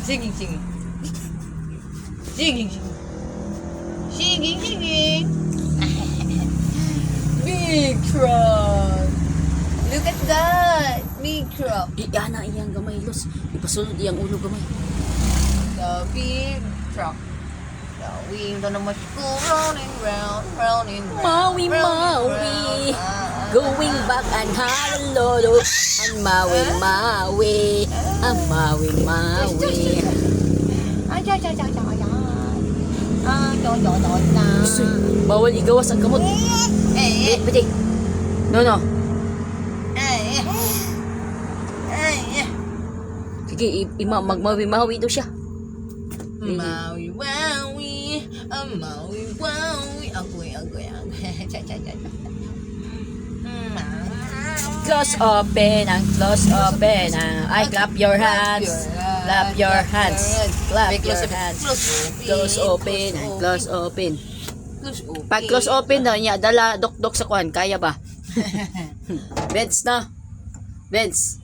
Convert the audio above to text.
Sige, sige. Sige, sige. Sige, sige. Big truck. Look at that. Big truck. Ana iyang gamay, Los. Ipasunod iyang ulo gamay. The big truck. The wheel on the much go round and round, round and round. Maui, round and Maui. round. Going back and halolo. And Maui, Maui. Ang Maui, Maui. Ay, ay, ay, ay, ay, ay. Ah, do. Bawal igawas ang kamot. Eh, Pwede. No. eh. Eh. Sige, magmawi-mawi daw siya. Maui, Maui, Maui, Maui, agoy. Cha. Close open and close open. I clap your hands. Clap your hands. Clap your hands. Close open and close open. Pag close open daw niya, dala dok-dok sa kuhan. Kaya ba? Beds na. Beds.